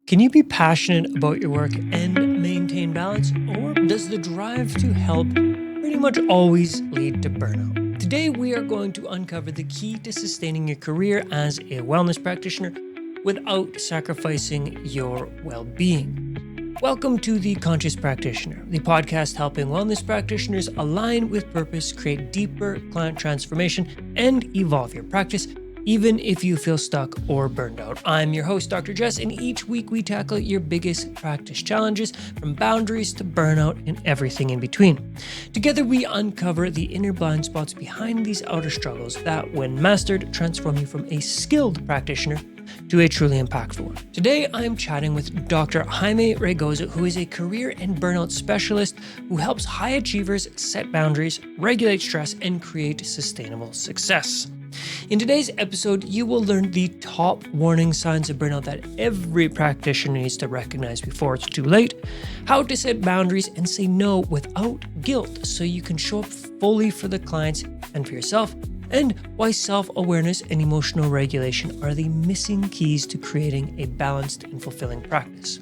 Can you be passionate about your work and maintain balance, or does the drive to help pretty much always lead to burnout? Today, we are going to uncover the key to sustaining your career as a wellness practitioner without sacrificing your well being. Welcome to The Conscious Practitioner, the podcast helping wellness practitioners align with purpose, create deeper client transformation, and evolve your practice, even if you feel stuck or burned out. I'm your host, Dr. Jess, and each week we tackle your biggest practice challenges, from boundaries to burnout and everything in between. Together, we uncover the inner blind spots behind these outer struggles that, when mastered, transform you from a skilled practitioner to a truly impactful one. Today, I'm chatting with Dr. Jaime Raygoza, who is a career and burnout specialist who helps high achievers set boundaries, regulate stress, and create sustainable success. In today's episode, you will learn the top warning signs of burnout that every practitioner needs to recognize before it's too late, how to set boundaries and say no without guilt so you can show up fully for the clients and for yourself, and why self-awareness and emotional regulation are the missing keys to creating a balanced and fulfilling practice.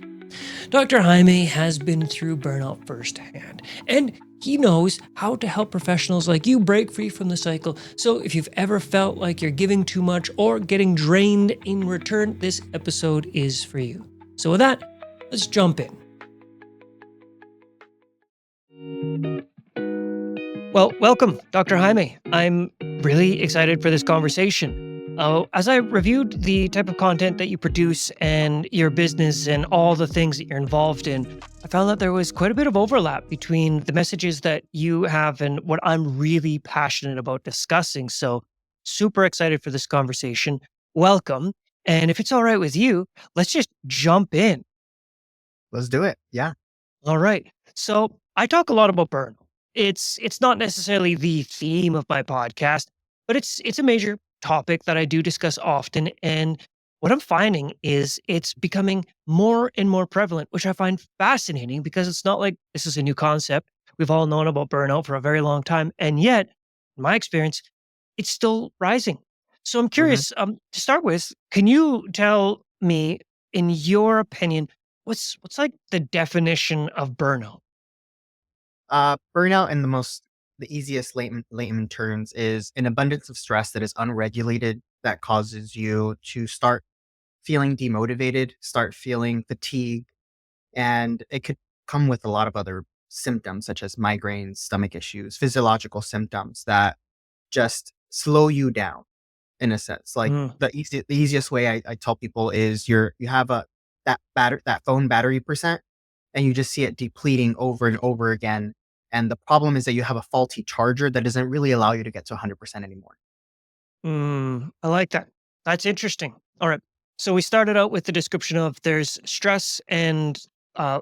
Dr. Jaime has been through burnout firsthand, and he knows how to help professionals like you break free from the cycle. So if you've ever felt like you're giving too much or getting drained in return, this episode is for you. So with that, let's jump in. Well, welcome, Dr. Jaime. I'm really excited for this conversation. As I reviewed the type of content that you produce and your business and all the things that you're involved in, I found that there was quite a bit of overlap between the messages that you have and what I'm really passionate about discussing. So super excited for this conversation. Welcome. And if it's all right with you, let's just jump in. Let's do it. Yeah. All right. So I talk a lot about burnout. It's not necessarily the theme of my podcast, but it's a major topic that I do discuss often. And what I'm finding is it's becoming more and more prevalent, which I find fascinating because it's not like this is a new concept. We've all known about burnout for a very long time. And yet, in my experience, it's still rising. So I'm hmm curious, to start with, can you tell me, in your opinion, what's like the definition of burnout? Burnout in the easiest layman terms is an abundance of stress that is unregulated that causes you to start feeling demotivated, start feeling fatigue, and it could come with a lot of other symptoms such as migraines, stomach issues, physiological symptoms that just slow you down in a sense. Like Mm, the easiest way I tell people is you have that phone battery percent and you just see it depleting over and over again. And the problem is that you have a faulty charger that doesn't really allow you to get to 100% anymore. I like that. That's interesting. All right. So we started out with the description of there's stress and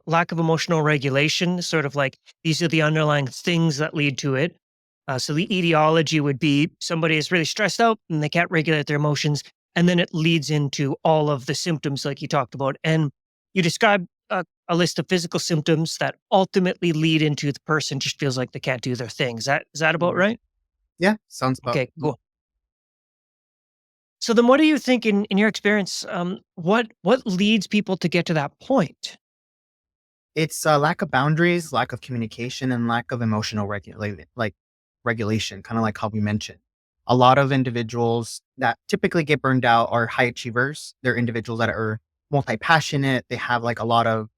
lack of emotional regulation, sort of like these are the underlying things that lead to it. So the etiology would be somebody is really stressed out and they can't regulate their emotions. And then it leads into all of the symptoms like you talked about. And you describe a list of physical symptoms that ultimately lead into the person just feels like they can't do their thing. Is that about Mhm. right? Yeah, sounds about. Okay, cool. So then what do you think in your experience, what leads people to get to that point? It's a lack of boundaries, lack of communication, and lack of emotional regulation, kind of like how we mentioned. A lot of individuals that typically get burned out are high achievers. They're individuals that are multi-passionate. They have like a lot of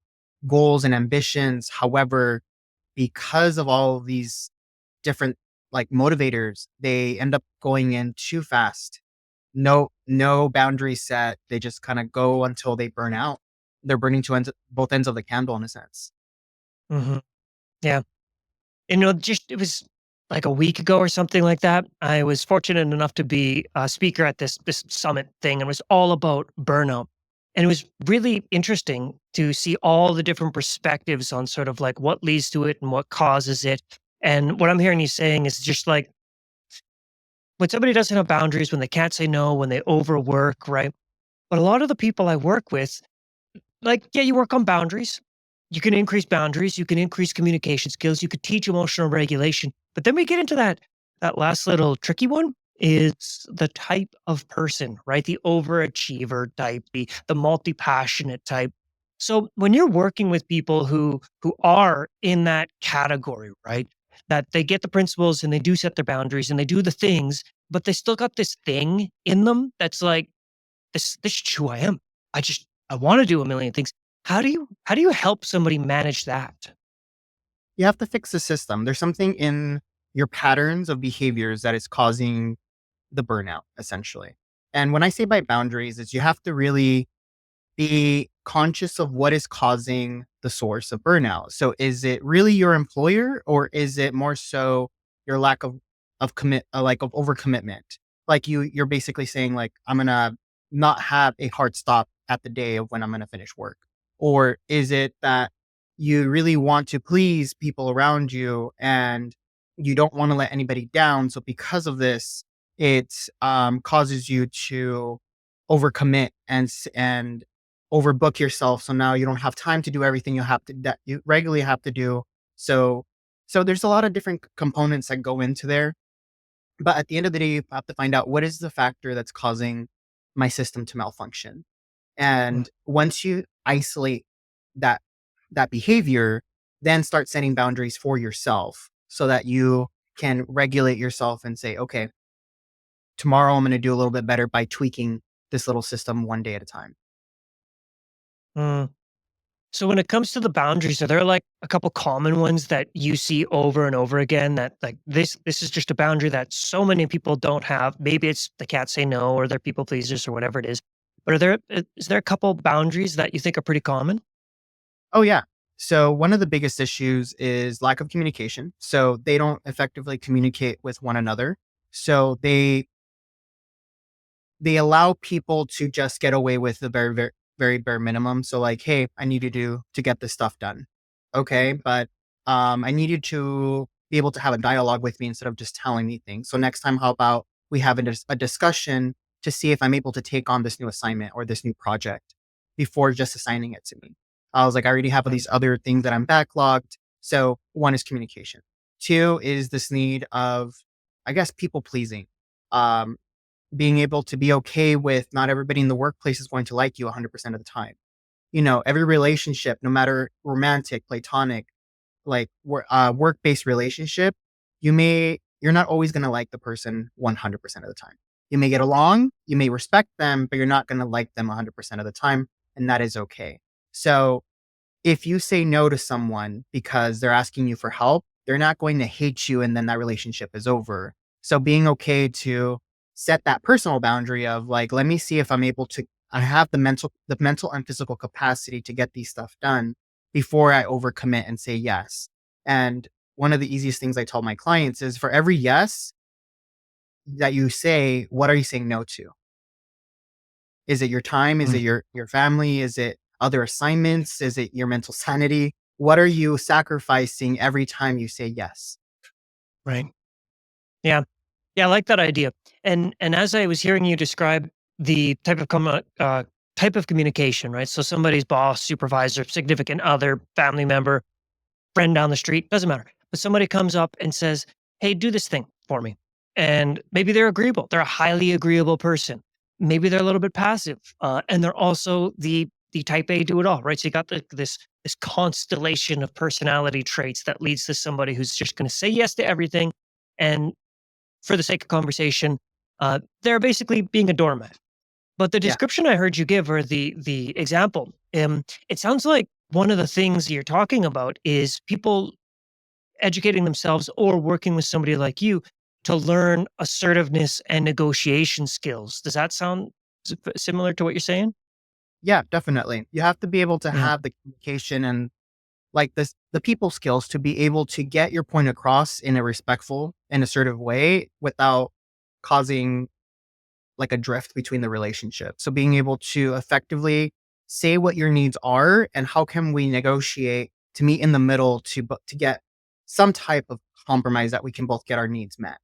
goals and ambitions. However, because of all of these different like motivators, they end up going in too fast. No boundary set. They just kind of go until they burn out. They're burning both ends of the candle in a sense. Mhm. Yeah. Just it was like a week ago or something like that. I was fortunate enough to be a speaker at this summit thing, and it was all about burnout. And it was really interesting to see all the different perspectives on sort of like what leads to it and what causes it. And what I'm hearing you saying is just like when somebody doesn't have boundaries, when they can't say no, when they overwork, right? But a lot of the people I work with, like, yeah, you work on boundaries. You can increase boundaries, you can increase communication skills, you could teach emotional regulation. But then we get into that last little tricky one is the type of person, right? The overachiever type, the multi-passionate type. So when you're working with people who are in that category, right? That they get the principles and they do set their boundaries and they do the things, but they still got this thing in them that's like, this is who I am. I want to do a million things. How do you help somebody manage that? You have to fix the system. There's something in your patterns of behaviors that is causing the burnout, essentially. And when I say by boundaries, is you have to really be conscious of what is causing the source of burnout. So is it really your employer, or is it more so your lack of overcommitment? Like you're basically saying like, I'm going to not have a hard stop at the day of when I'm going to finish work. Or is it that you really want to please people around you and you don't want to let anybody down. So because of this, it causes you to overcommit and overbook yourself. So now you don't have time to do everything that you regularly have to do. So there's a lot of different components that go into there. But at the end of the day, you have to find out what is the factor that's causing my system to malfunction. Mm. And once you isolate that behavior, then start setting boundaries for yourself so that you can regulate yourself and say, okay, tomorrow I'm going to do a little bit better by tweaking this little system one day at a time. Mm. So when it comes to the boundaries, are there like a couple common ones that you see over and over again that like this is just a boundary that so many people don't have? Maybe it's they can't say no or they're people pleasers or whatever it is. But is there a couple boundaries that you think are pretty common? Oh, yeah. So one of the biggest issues is lack of communication. So they don't effectively communicate with one another. So they allow people to just get away with the very, very, very bare minimum. So like, hey, I need you to get this stuff done. Okay. But I need you to be able to have a dialogue with me instead of just telling me things. So next time, how about we have a discussion to see if I'm able to take on this new assignment or this new project before just assigning it to me. I was like, I already have Right. these other things that I'm backlogged. So one is communication. Two is this need of, I guess, people pleasing. Um, Being able to be okay with not everybody in the workplace is going to like you 100% of the time. You know, every relationship, no matter romantic, platonic, like work-based relationship, you're not always going to like the person 100% of the time. You may get along, you may respect them, but you're not going to like them 100% of the time. And that is okay. So if you say no to someone because they're asking you for help, they're not going to hate you and then that relationship is over. So being okay to set that personal boundary of like, let me see if I have the mental and physical capacity to get these stuff done before I overcommit and say yes. And one of the easiest things I tell my clients is for every yes that you say, what are you saying no to? Is it your time? Is it Mm. your family? Is it other assignments? Is it your mental sanity? What are you sacrificing every time you say yes? Right. Yeah. Yeah, I like that idea. And as I was hearing you describe the type of communication, right? So somebody's boss, supervisor, significant other, family member, friend down the street, doesn't matter. But somebody comes up and says, "Hey, do this thing for me." And maybe they're agreeable. They're a highly agreeable person. Maybe they're a little bit passive, and they're also the type A do it all, right? So you got this constellation of personality traits that leads to somebody who's just going to say yes to everything, and for the sake of conversation, they're basically being a doormat. But the Yeah. description I heard you give, or the example, it sounds like one of the things you're talking about is people educating themselves or working with somebody like you to learn assertiveness and negotiation skills. Does that sound similar to what you're saying? Yeah, definitely. You have to be able to Yeah. have the communication and like the people skills to be able to get your point across in a respectful and assertive way without causing like a drift between the relationship. So being able to effectively say what your needs are and how can we negotiate to meet in the middle to get some type of compromise that we can both get our needs met.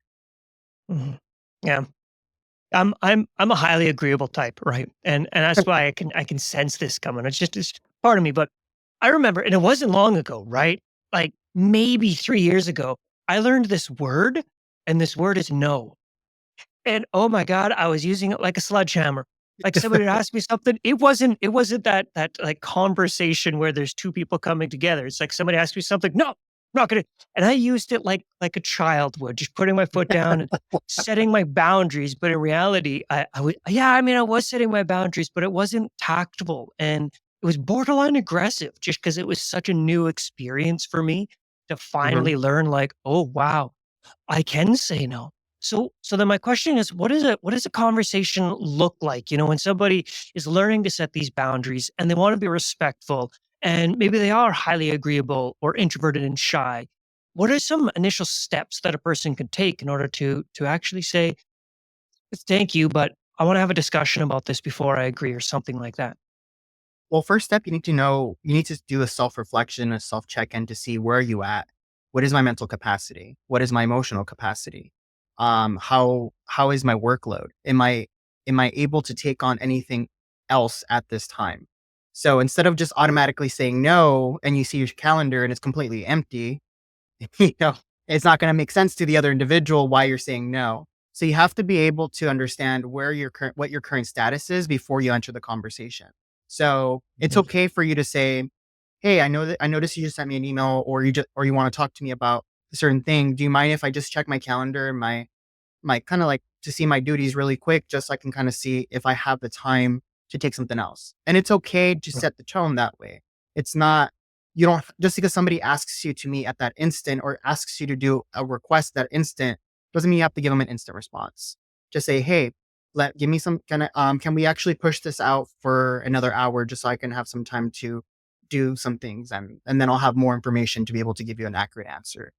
Mhm. Yeah. I'm a highly agreeable type, right? And that's why I can sense this coming. It's part of me. But I remember, and it wasn't long ago, right? Like maybe 3 years ago, I learned this word, and this word is no. And oh my God, I was using it like a sledgehammer. Like somebody would ask me something. It wasn't that like conversation where there's two people coming together. It's like somebody asked me something. No, I'm not gonna. And I used it like a child would, just putting my foot down and setting my boundaries. But in reality, I would, yeah, I mean, I was setting my boundaries, but it wasn't tactful and it was borderline aggressive just because it was such a new experience for me to Mhm. finally learn, like, oh wow, I can say no. So then my question is, what does a conversation look like? When somebody is learning to set these boundaries and they want to be respectful and maybe they are highly agreeable or introverted and shy. What are some initial steps that a person could take in order to actually say, thank you, but I want to have a discussion about this before I agree or something like that? Well, first step, you need to do a self-reflection, a self-check-in to see where are you at? What is my mental capacity? What is my emotional capacity? How is my workload? Am I able to take on anything else at this time? So instead of just automatically saying no and you see your calendar and it's completely empty, you know, it's not going to make sense to the other individual why you're saying no. So you have to be able to understand what your current status is before you enter the conversation. So it's Mhm. okay for you to say, "Hey, I noticed you just sent me an email, or you want to talk to me about a certain thing. Do you mind if I just check my calendar and my kind of like to see my duties really quick, just so I can kind of see if I have the time to take something else?" And it's okay to set the tone that way. It's not, you don't, just because somebody asks you to meet at that instant or asks you to do a request that instant doesn't mean you have to give them an instant response. Just say, "Hey, give me some kind of, can we actually push this out for another hour just so I can have some time to do some things, and then I'll have more information to be able to give you an accurate answer."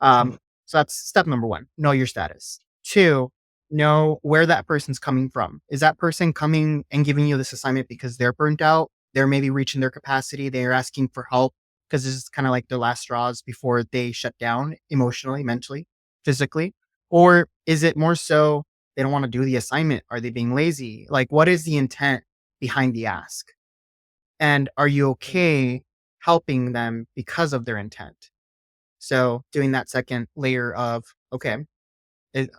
Mhm. So that's step number one, know your status. Two, know where that person's coming from. Is that person coming and giving you this assignment because they're burnt out? They're maybe reaching their capacity. They're asking for help because this is kind of like their last straws before they shut down emotionally, mentally, physically. Or is it more so they don't want to do the assignment? Are they being lazy? Like, what is the intent behind the ask? And are you okay helping them because of their intent? So doing that second layer of, okay,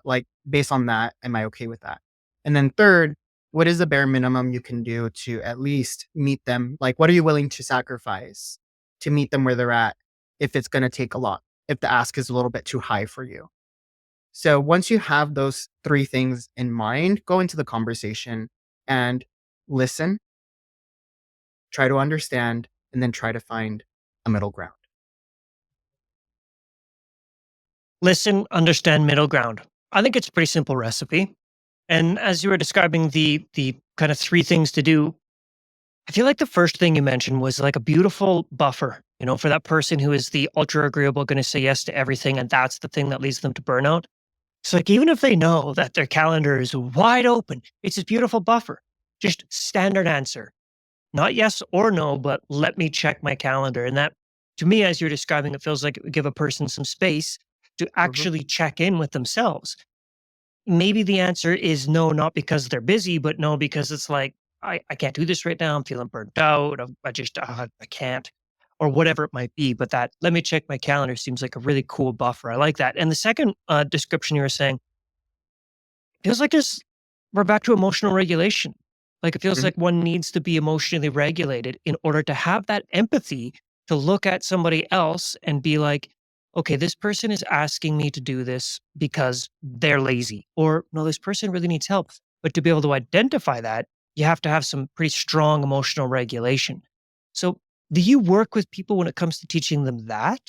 like based on that, am I okay with that? And then third, what is the bare minimum you can do to at least meet them? Like, what are you willing to sacrifice to meet them where they're at if it's going to take a lot, if the ask is a little bit too high for you? So once you have those three things in mind, go into the conversation and listen, try to understand, and then try to find a middle ground. Listen, understand, middle ground. I think it's a pretty simple recipe. And as you were describing the kind of three things to do, I feel like the first thing you mentioned was like a beautiful buffer, for that person who is the ultra agreeable, going to say yes to everything. And that's the thing that leads them to burnout. So, like, even if they know that their calendar is wide open, it's this beautiful buffer. Just standard answer, not yes or no, but let me check my calendar. And that, to me, as you're describing, it feels like it would give a person some space to Mhm. actually check in with themselves. Maybe the answer is no, not because they're busy, but no, because it's like, I can't do this right now. I'm feeling burnt out. I can't, or whatever it might be. But that, let me check my calendar seems like a really cool buffer. I like that. And the second description you were saying feels like just we're back to emotional regulation. Like it feels Mhm. like one needs to be emotionally regulated in order to have that empathy to look at somebody else and be like, okay, this person is asking me to do this because they're lazy, or no, this person really needs help. But to be able to identify that, you have to have some pretty strong emotional regulation. So, do you work with people when it comes to teaching them that?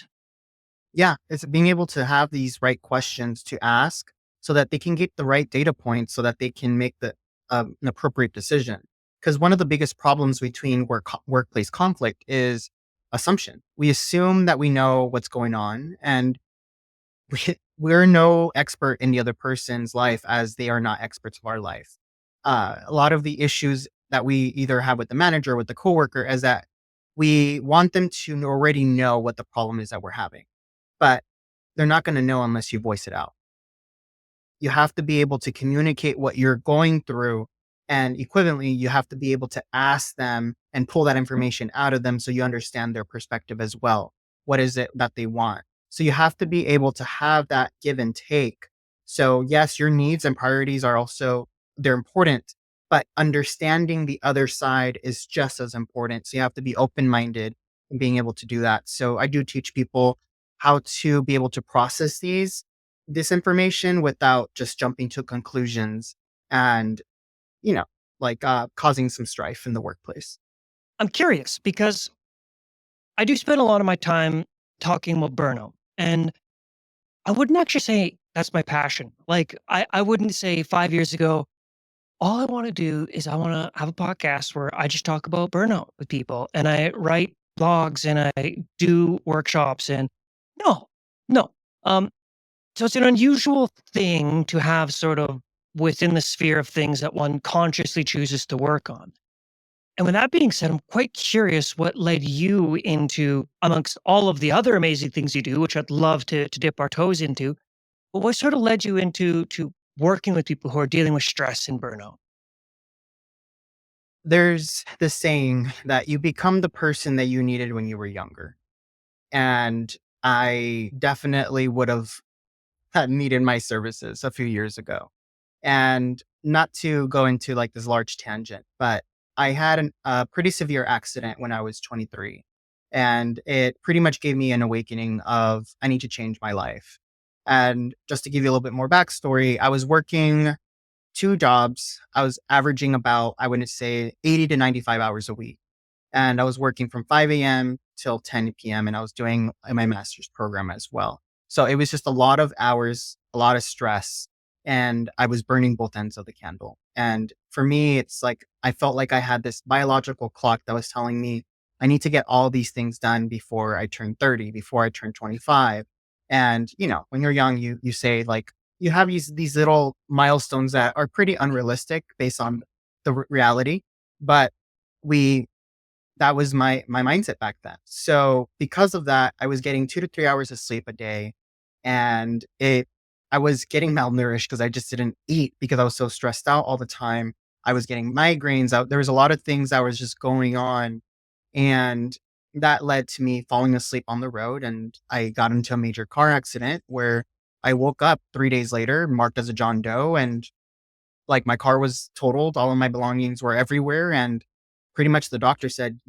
Yeah, it's being able to have these right questions to ask so that they can get the right data points so that they can make an appropriate decision. Because one of the biggest problems between workplace conflict is assumption. We assume that we know what's going on, and we're no expert in the other person's life as they are not experts of our life. A lot of the issues that we either have with the manager or with the coworker is that we want them to already know what the problem is that we're having, but they're not going to know unless you voice it out. You have to be able to communicate what you're going through. And equivalently, you have to be able to ask them and pull that information out of them so you understand their perspective as well. What is it that they want? So you have to be able to have that give and take. So yes, your needs and priorities are also, they're important, but understanding the other side is just as important. So you have to be open minded in being able to do that. So I do teach people how to be able to process this information without just jumping to conclusions and, you know, causing some strife in the workplace. I'm curious because I do spend a lot of my time talking about burnout. And I wouldn't actually say that's my passion. Like, I wouldn't say 5 years ago, all I want to do is I want to have a podcast where I just talk about burnout with people and I write blogs and I do workshops and no, no. Um, so it's an unusual thing to have sort of within the sphere of things that one consciously chooses to work on. And with that being said, I'm quite curious what led you into, amongst all of the other amazing things you do, which I'd love to dip our toes into, but what sort of led you into to working with people who are dealing with stress and burnout? There's this saying that you become the person that you needed when you were younger. And I definitely would have had needed my services a few years ago. And not to go into like this large tangent, but I had a pretty severe accident when I was 23. And it pretty much gave me an awakening of I need to change my life. And just to give you a little bit more backstory, I was working two jobs. I was averaging about, I would say, 80 to 95 hours a week. And I was working from 5 a.m. till 10 p.m. and I was doing my master's program as well. So it was just a lot of hours, a lot of stress, and I was burning both ends of the candle. And for me, it's like I felt like I had this biological clock that was telling me I need to get all these things done before I turn 30, before I turn 25. And when you're young, you say like you have these little milestones that are pretty unrealistic based on the reality, but we that was my mindset back then. So because of that, I was getting 2 to 3 hours of sleep a day, and I was getting malnourished because I just didn't eat because I was so stressed out all the time. I was getting migraines out. There was a lot of things that was just going on, and that led to me falling asleep on the road. And I got into a major car accident where I woke up 3 days later, marked as a John Doe, and like my car was totaled, all of my belongings were everywhere, and pretty much the doctor said,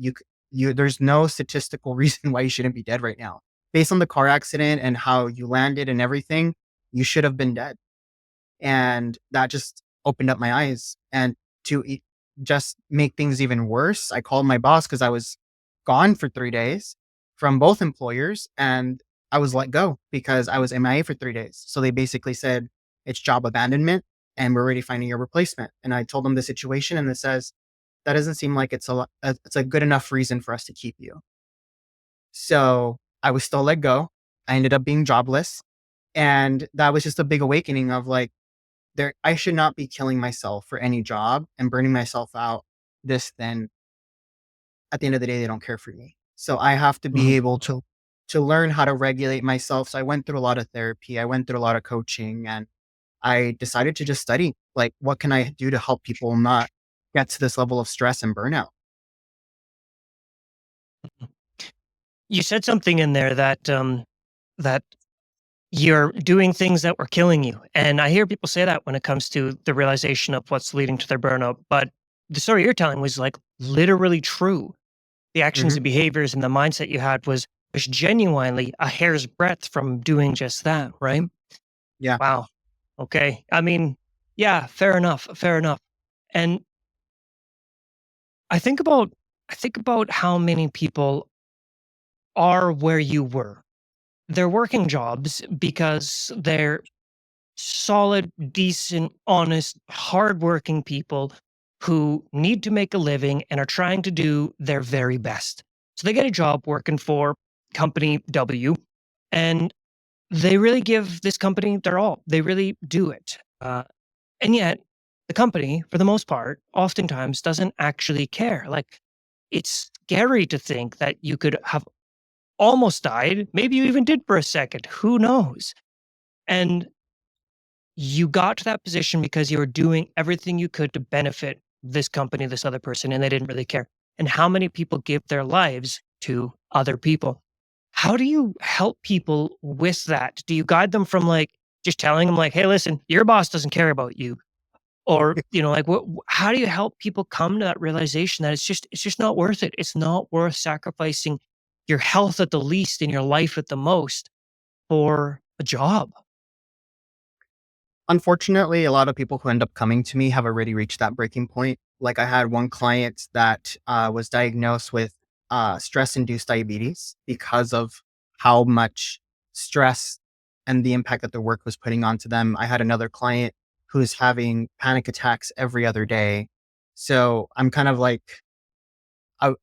there's no statistical reason why you shouldn't be dead right now. Based on the car accident and how you landed and everything, you should have been dead." And that just opened up my eyes. And just make things even worse, I called my boss because I was gone for 3 days from both employers, and I was let go because I was MIA for 3 days. So they basically said, it's job abandonment and we're already finding your replacement. And I told them the situation, and it says, that doesn't seem like it's a good enough reason for us to keep you. So I was still let go. I ended up being jobless. And that was just a big awakening of like, I should not be killing myself for any job and burning myself out this then at the end of the day, they don't care for me. So I have to be Mhm. able to learn how to regulate myself. So I went through a lot of therapy. I went through a lot of coaching, and I decided to just study like what can I do to help people not get to this level of stress and burnout. You said something in there that you're doing things that were killing you. And I hear people say that when it comes to the realization of what's leading to their burnout. But the story you're telling was like literally true. The actions Mhm. and behaviors and the mindset you had was genuinely a hair's breadth from doing just that, right? Yeah. Wow. Okay. I mean, yeah, fair enough. Fair enough. And I think about I think about how many people are where you were. They're working jobs because they're solid, decent, honest, hardworking people who need to make a living and are trying to do their very best. So they get a job working for company W, and they really give this company their all. They really do it. And yet, the company, for the most part, oftentimes doesn't actually care. Like, it's scary to think that you could have almost died. Maybe you even did for a second. Who knows? And you got to that position because you were doing everything you could to benefit this company, this other person, and they didn't really care. And how many people give their lives to other people? How do you help people with that? Do you guide them from like just telling them like, "Hey, listen, your boss doesn't care about you," Or, like how do you help people come to that realization that it's just not worth it? It's not worth sacrificing your health at the least and your life at the most for a job. Unfortunately, a lot of people who end up coming to me have already reached that breaking point. Like I had one client that was diagnosed with stress-induced diabetes because of how much stress and the impact that their work was putting onto them. I had another client who's having panic attacks every other day. So I'm kind of like,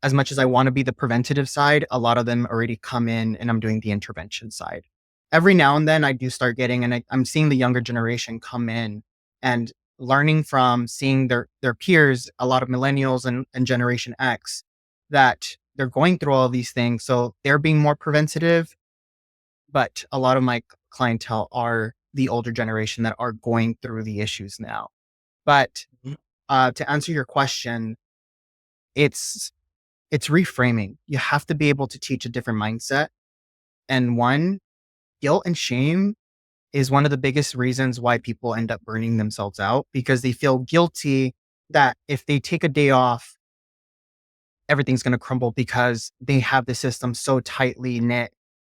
as much as I want to be the preventative side, a lot of them already come in and I'm doing the intervention side. Every now and then I do start getting, and I'm seeing the younger generation come in and learning from seeing their peers, a lot of millennials and Generation X, that they're going through all these things. So they're being more preventative, but a lot of my clientele are the older generation that are going through the issues now. But Mhm. to answer your question, it's it's reframing. You have to be able to teach a different mindset. And one, guilt and shame is one of the biggest reasons why people end up burning themselves out because they feel guilty that if they take a day off, everything's going to crumble because they have the system so tightly knit.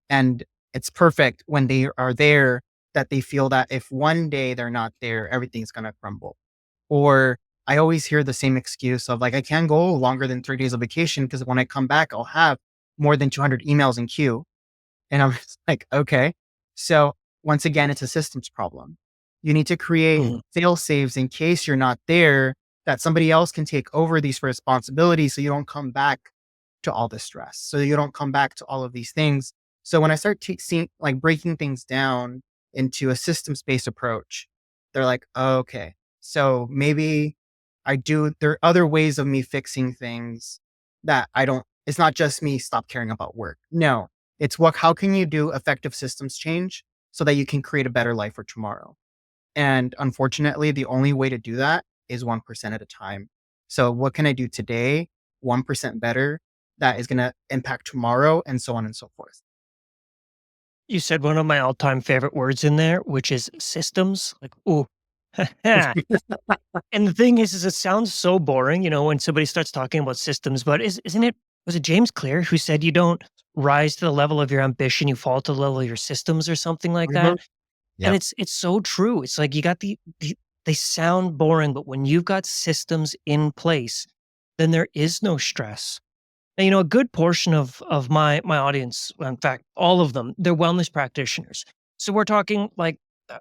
And it's perfect when they are there that they feel that if one day they're not there, everything's going to crumble. Or I always hear the same excuse of like, I can't go longer than 3 days of vacation because when I come back, I'll have more than 200 emails in queue. And I'm just like, okay. So once again, it's a systems problem. You need to create Mhm. fail saves in case you're not there, that somebody else can take over these responsibilities so you don't come back to all the stress. So you don't come back to all of these things. So when I start seeing like breaking things down into a systems based approach, they're like, oh, okay, so maybe there are other ways of me fixing things that I don't, it's not just me stop caring about work. No, it's how can you do effective systems change so that you can create a better life for tomorrow? And unfortunately, the only way to do that is 1% at a time. So what can I do today? 1% better that is going to impact tomorrow and so on and so forth. You said one of my all-time favorite words in there, which is systems. Like, ooh. And the thing is it sounds so boring, when somebody starts talking about systems, but isn't it, was it James Clear who said you don't rise to the level of your ambition, you fall to the level of your systems or something like Mhm. that? And Yep. it's so true. It's like you got they sound boring, but when you've got systems in place, then there is no stress. And, a good portion of my audience, well, in fact, all of them, they're wellness practitioners. So we're talking like uh,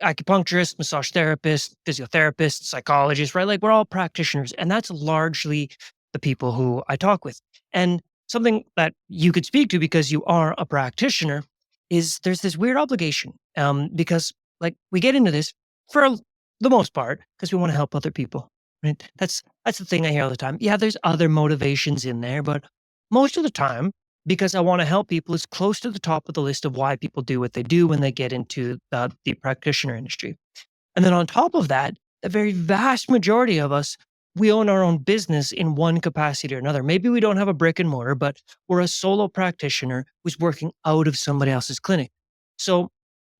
acupuncturists, massage therapists, physiotherapists, psychologists, right? Like we're all practitioners, and that's largely the people who I talk with. And something that you could speak to because you are a practitioner is there's this weird obligation, because like we get into this for the most part because we want to help other people, right? That's the thing I hear all the time. Yeah, there's other motivations in there, but most of the time, because I want to help people, is close to the top of the list of why people do what they do when they get into the practitioner industry. And then on top of that, the very vast majority of us, we own our own business in one capacity or another. Maybe we don't have a brick and mortar, but we're a solo practitioner who's working out of somebody else's clinic. So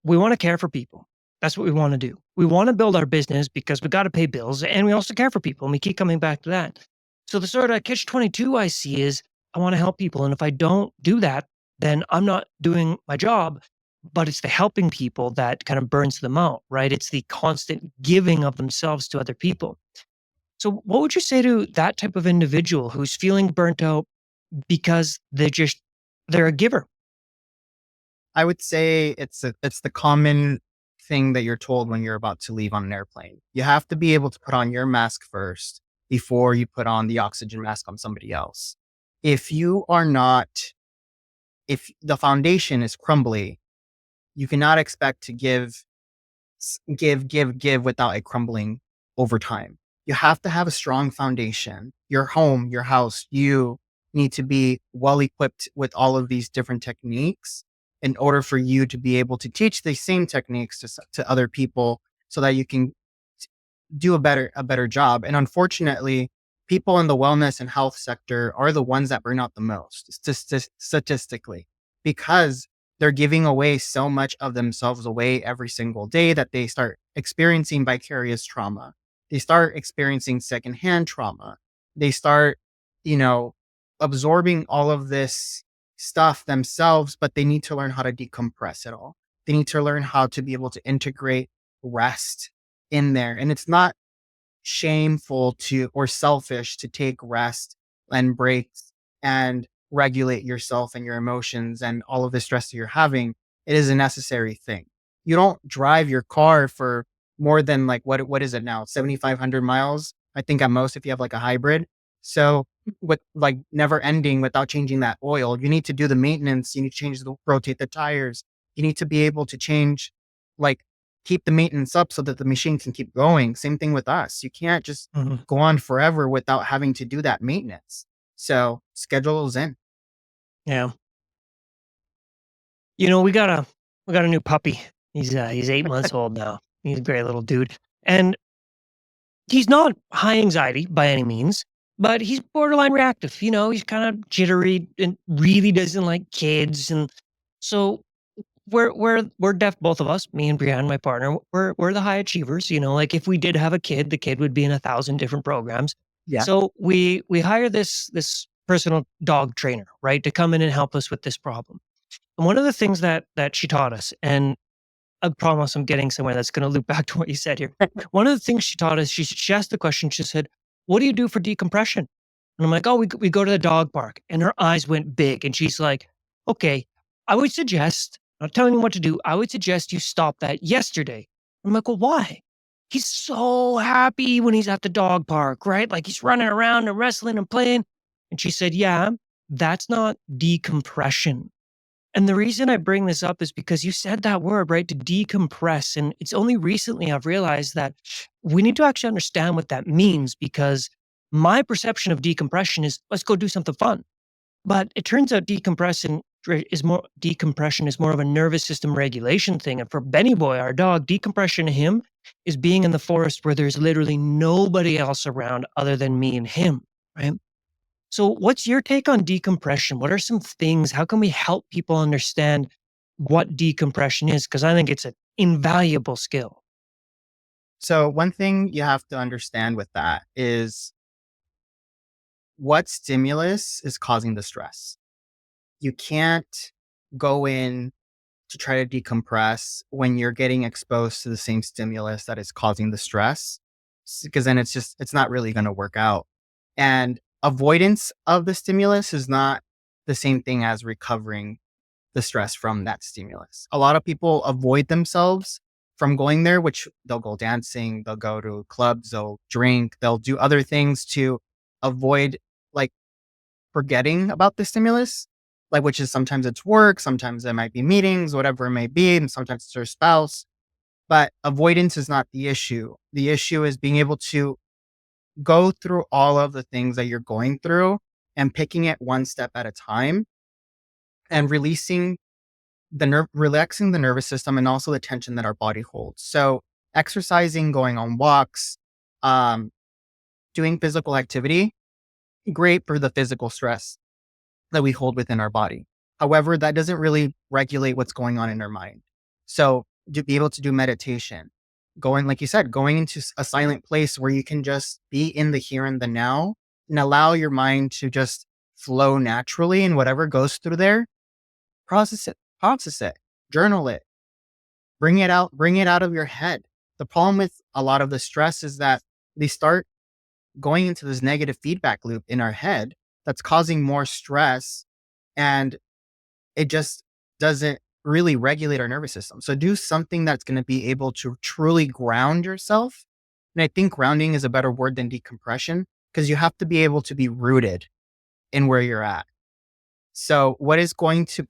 we want to care for people. That's what we want to do. We want to build our business because we got to pay bills and we also care for people. And we keep coming back to that. So the sort of catch 22 I see is I want to help people. And if I don't do that, then I'm not doing my job. But it's the helping people that kind of burns them out, right? It's the constant giving of themselves to other people. So, what would you say to that type of individual who's feeling burnt out because they're a giver? I would say it's the common thing that you're told when you're about to leave on an airplane. You have to be able to put on your mask first before you put on the oxygen mask on somebody else. If you are not, if the foundation is crumbly, you cannot expect to give without it crumbling over time. You have to have a strong foundation. Your home, your house, you need to be well equipped with all of these different techniques in order for you to be able to teach the same techniques to other people so that you can do a better job. And unfortunately, people in the wellness and health sector are the ones that burn out the most statistically because they're giving away so much of themselves away every single day that they start experiencing vicarious trauma. They start experiencing secondhand trauma. They start, you know, absorbing all of this stuff themselves, but they need to learn how to decompress it all. They need to learn how to be able to integrate rest in there. And it's not shameful to or selfish to take rest and breaks and regulate yourself and your emotions and all of the stress that you're having. It is a necessary thing. You don't drive your car for more than like what is it now? 7,500 miles, I think at most if you have like a hybrid. So with like never ending without changing that oil, you need to do the maintenance. You need to rotate the tires. You need to be able to change like keep the maintenance up so that the machine can keep going. Same thing with us. You can't just Mhm. go on forever without having to do that maintenance. So schedule those in. Yeah. We got a new puppy. He's 8 months old now. He's a great little dude. And he's not high anxiety by any means, but he's borderline reactive. He's kind of jittery and really doesn't like kids. And so we're deaf, both of us, me and Brianne, my partner. We're the high achievers. Like if we did have a kid, the kid would be in 1,000 different programs. Yeah. So we hire this personal dog trainer, right, to come in and help us with this problem. And one of the things that she taught us, and I promise I'm getting somewhere that's going to loop back to what you said here. One of the things she taught us, she asked the question. She said, "What do you do for decompression?" And I'm like, "Oh, we go to the dog park." And her eyes went big, and she's like, "Okay, I would suggest, not telling you what to do. I would suggest you stop that yesterday." I'm like, "Well, why?" He's so happy when he's at the dog park, right? Like he's running around and wrestling and playing. And she said, "Yeah, that's not decompression." And the reason I bring this up is because you said that word, right? To decompress. And it's only recently I've realized that we need to actually understand what that means, because my perception of decompression is let's go do something fun. But it turns out decompression is more of a nervous system regulation thing. And for Benny Boy, our dog, decompression to him is being in the forest where there's literally nobody else around other than me and him, right? So, what's your take on decompression? What are some things? How can we help people understand what decompression is? Because I think it's an invaluable skill. So one thing you have to understand with that is what stimulus is causing the stress. You can't go in to try to decompress when you're getting exposed to the same stimulus that is causing the stress, because then it's not really going to work out. And avoidance of the stimulus is not the same thing as recovering the stress from that stimulus. A lot of people avoid themselves from going there, which they'll go dancing, they'll go to clubs, they'll drink, they'll do other things to avoid like forgetting about the stimulus, like which is sometimes it's work, sometimes it might be meetings, whatever it may be, and sometimes it's your spouse. But avoidance is not the issue. The issue is being able to go through all of the things that you're going through and picking it one step at a time and relaxing the nervous system and also the tension that our body holds. So exercising, going on walks, um, doing physical activity, great for the physical stress that we hold within our body. However, that doesn't really regulate what's going on in our mind. So to be able to do meditation, going, like you said, going into a silent place where you can just be in the here and the now and allow your mind to just flow naturally and whatever goes through there, process it, journal it, bring it out of your head. The problem with a lot of the stress is that they start going into this negative feedback loop in our head that's causing more stress, and it just doesn't really regulate our nervous system. So do something that's going to be able to truly ground yourself. And I think grounding is a better word than decompression, because you have to be able to be rooted in where you're at. So what is going to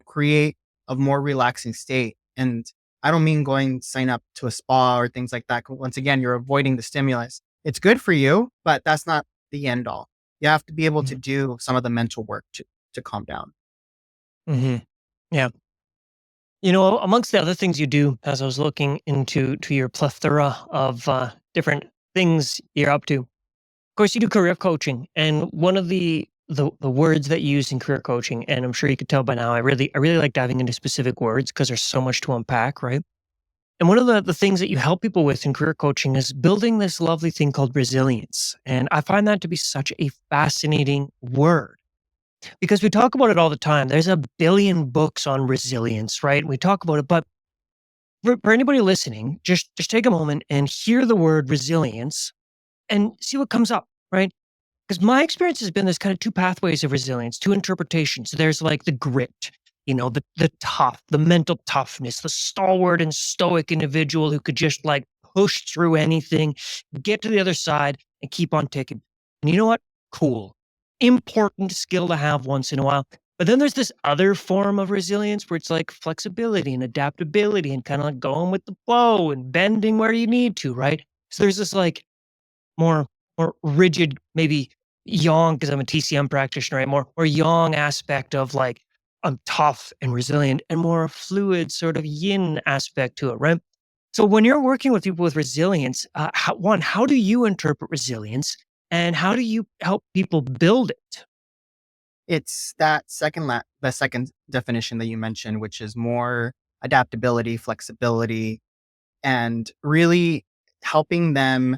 create a more relaxing state? And I don't mean going sign up to a spa or things like that. Once again, you're avoiding the stimulus. It's good for you, but that's not the end all. You have to be able to Mhm. do some of the mental work to calm down. Mhm. Yeah. Amongst the other things you do, as I was looking to your plethora of different things you're up to, of course, you do career coaching, and one of the words that you use in career coaching, and I'm sure you could tell by now, I really like diving into specific words because there's so much to unpack, right? And one of the things that you help people with in career coaching is building this lovely thing called resilience. And I find that to be such a fascinating word because we talk about it all the time. There's a billion books on resilience, right? We talk about it, but for anybody listening, just take a moment and hear the word resilience and see what comes up, right? Because my experience has been there's kind of two pathways of resilience, two interpretations. There's like the grit, the tough, the mental toughness, the stalwart and stoic individual who could just like push through anything, get to the other side and keep on ticking. And you know what? Cool. Important skill to have once in a while. But then there's this other form of resilience where it's like flexibility and adaptability and kind of like going with the flow and bending where you need to, right? So there's this like more more rigid, maybe yang, because I'm a TCM practitioner, right? More yang aspect of like I'm tough and resilient, and more fluid sort of yin aspect to it, right? So when you're working with people with resilience, how do you interpret resilience, and how do you help people build it? It's the second definition that you mentioned, which is more adaptability, flexibility, and really helping them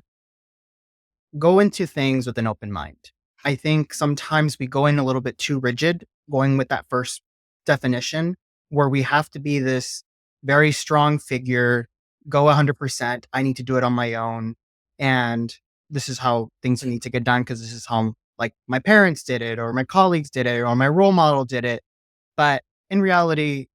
go into things with an open mind. I think sometimes we go in a little bit too rigid, going with that first definition, where we have to be this very strong figure, go 100%. I need to do it on my own. And this is how things need to get done because this is how, like, my parents did it, or my colleagues did it, or my role model did it. But in reality,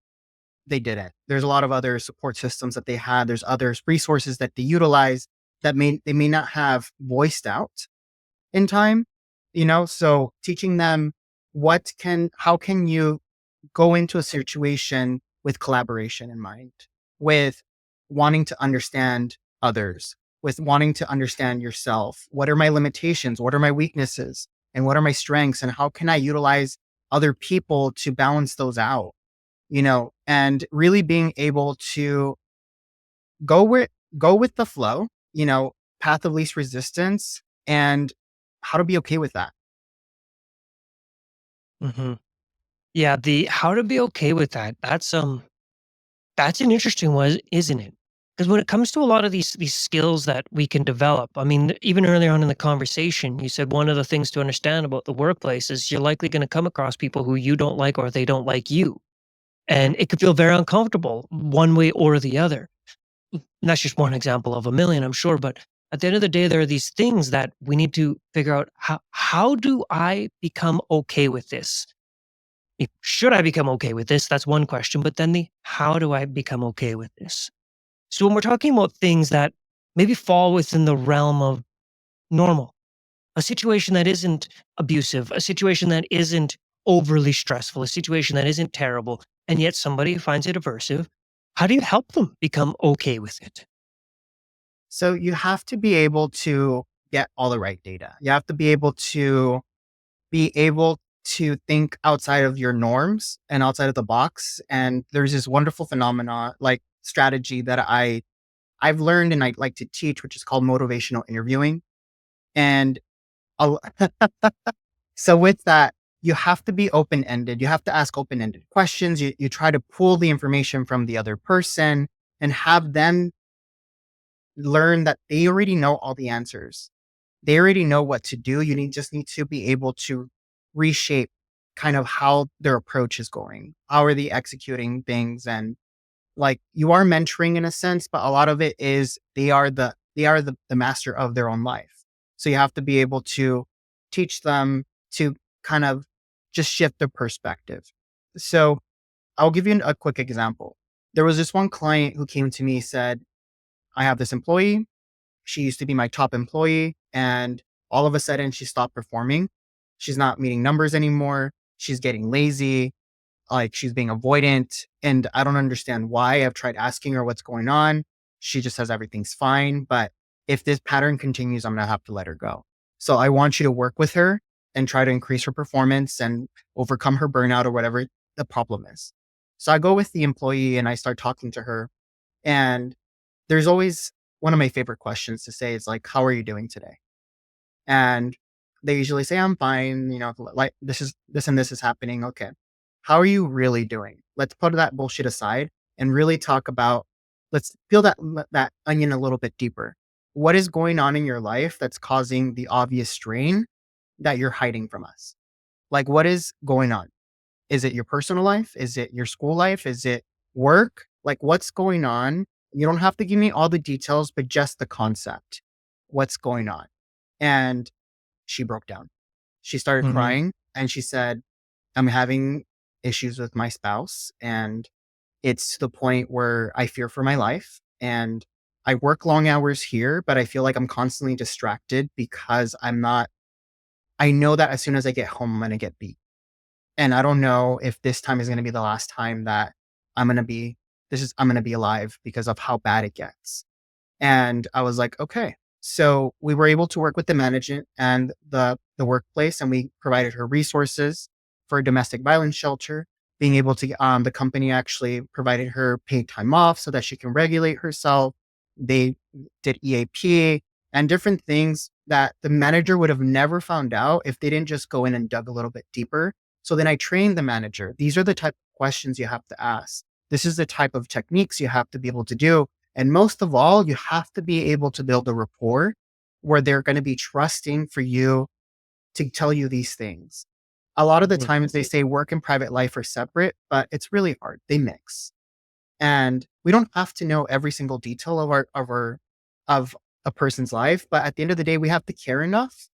they didn't. There's a lot of other support systems that they had. There's other resources that they utilize that they may not have voiced out in time, so teaching them how can you go into a situation with collaboration in mind, with wanting to understand others, with wanting to understand yourself. What are my limitations? What are my weaknesses? And what are my strengths? And how can I utilize other people to balance those out? And really being able to go with go with the flow, path of least resistance, and how to be okay with that. Hmm. Yeah, the how to be okay with that. That's an interesting one, isn't it? Because when it comes to a lot of these skills that we can develop, I mean, even earlier on in the conversation, you said one of the things to understand about the workplace is you're likely going to come across people who you don't like or they don't like you. And it could feel very uncomfortable one way or the other. And that's just one example of a million, I'm sure. But at the end of the day, there are these things that we need to figure out how do I become okay with this? Should I become okay with this? That's one question. But then the how do I become okay with this? So when we're talking about things that maybe fall within the realm of normal, a situation that isn't abusive, a situation that isn't overly stressful, a situation that isn't terrible, and yet somebody finds it aversive, how do you help them become okay with it? So you have to be able to get all the right data. You have to be able to think outside of your norms and outside of the box. And there's this wonderful phenomena, like strategy that I've learned and I like to teach, which is called motivational interviewing. And a so with that, you have to be open ended. You have to ask open ended questions. You try to pull the information from the other person and have them learn that they already know all the answers. They already know what to do. Just need to be able to reshape kind of how their approach is going. How are they executing things? And like you are mentoring in a sense, but a lot of it is they are the master of their own life. So you have to be able to teach them to kind of just shift their perspective. So I'll give you a quick example. There was this one client who came to me, said, I have this employee. She used to be my top employee, and all of a sudden she stopped performing. She's not meeting numbers anymore. She's getting lazy, like she's being avoidant, and I don't understand why. I've tried asking her what's going on. She just says everything's fine, but if this pattern continues, I'm going to have to let her go. So I want you to work with her and try to increase her performance and overcome her burnout or whatever the problem is. So I go with the employee and I start talking to her, and there's always one of my favorite questions to say is like, how are you doing today? And they usually say, I'm fine. Like this and this is happening. Okay. How are you really doing? Let's put that bullshit aside and really talk about let's peel that onion a little bit deeper. What is going on in your life that's causing the obvious strain that you're hiding from us? Like, what is going on? Is it your personal life? Is it your school life? Is it work? Like, what's going on? You don't have to give me all the details, but just the concept. What's going on? And she broke down. She started Mhm. crying and she said, I'm having issues with my spouse. And it's to the point where I fear for my life. And I work long hours here, but I feel like I'm constantly distracted because I know that as soon as I get home, I'm going to get beat. And I don't know if this time is going to be the last time that I'm going to be, I'm going to be alive because of how bad it gets. And I was like, okay. So we were able to work with the management and the workplace, and we provided her resources for a domestic violence shelter. Being able to, the company actually provided her paid time off so that she can regulate herself. They did EAP and different things that the manager would have never found out if they didn't just go in and dug a little bit deeper. So then I trained the manager. These are the type of questions you have to ask. This is the type of techniques you have to be able to do, and most of all, you have to be able to build a rapport where they're going to be trusting for you to tell you these things. A lot of the Mhm. times they say work and private life are separate, but it's really hard. They mix. And we don't have to know every single detail of a person's life, but at the end of the day, we have to care enough